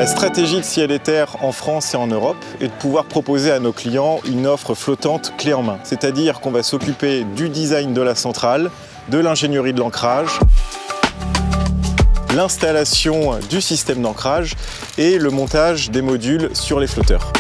La stratégie de Ciel et Terre en France et en Europe est de pouvoir proposer à nos clients une offre flottante clé en main. C'est-à-dire qu'on va s'occuper du design de la centrale, de l'ingénierie de l'ancrage, l'installation du système d'ancrage et le montage des modules sur les flotteurs.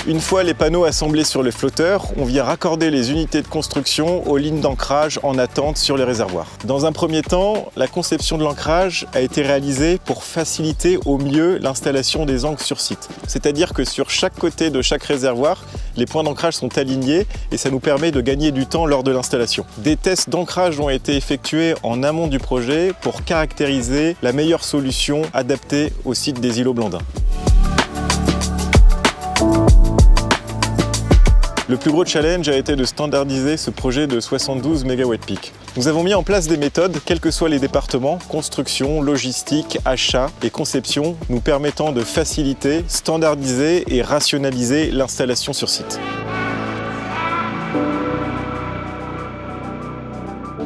Une fois les panneaux assemblés sur les flotteurs, on vient raccorder les unités de construction aux lignes d'ancrage en attente sur les réservoirs. Dans un premier temps, la conception de l'ancrage a été réalisée pour faciliter au mieux l'installation des ancres sur site. C'est-à-dire que sur chaque côté de chaque réservoir, les points d'ancrage sont alignés et ça nous permet de gagner du temps lors de l'installation. Des tests d'ancrage ont été effectués en amont du projet pour caractériser la meilleure solution adaptée au site des îlots Blandins. Le plus gros challenge a été de standardiser ce projet de 72 MWp. Nous avons mis en place des méthodes, quels que soient les départements, construction, logistique, achat et conception, nous permettant de faciliter, standardiser et rationaliser l'installation sur site.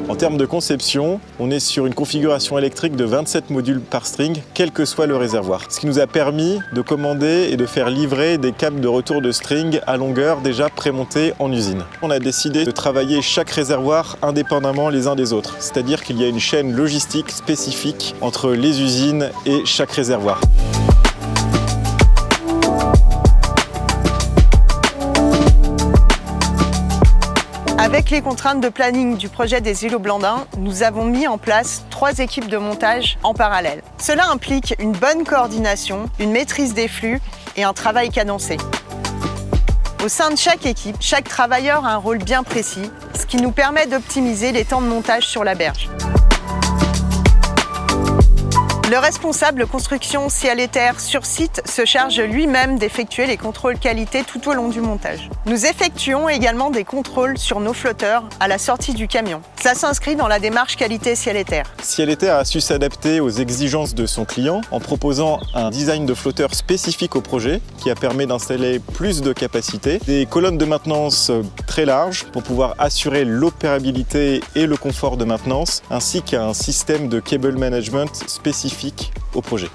En termes de conception, on est sur une configuration électrique de 27 modules par string, quel que soit le réservoir. Ce qui nous a permis de commander et de faire livrer des câbles de retour de string à longueur déjà prémontés en usine. On a décidé de travailler chaque réservoir indépendamment les uns des autres, c'est-à-dire qu'il y a une chaîne logistique spécifique entre les usines et chaque réservoir. Avec les contraintes de planning du projet des îlots Blandins, nous avons mis en place 3 équipes de montage en parallèle. Cela implique une bonne coordination, une maîtrise des flux et un travail cadencé. Au sein de chaque équipe, chaque travailleur a un rôle bien précis, ce qui nous permet d'optimiser les temps de montage sur la berge. Le responsable construction Ciel et Terre sur site se charge lui-même d'effectuer les contrôles qualité tout au long du montage. Nous effectuons également des contrôles sur nos flotteurs à la sortie du camion. Cela s'inscrit dans la démarche qualité Ciel et Terre. Ciel et Terre a su s'adapter aux exigences de son client en proposant un design de flotteur spécifique au projet qui a permis d'installer plus de capacité, des colonnes de maintenance très larges pour pouvoir assurer l'opérabilité et le confort de maintenance, ainsi qu'un système de cable management spécifique au projet.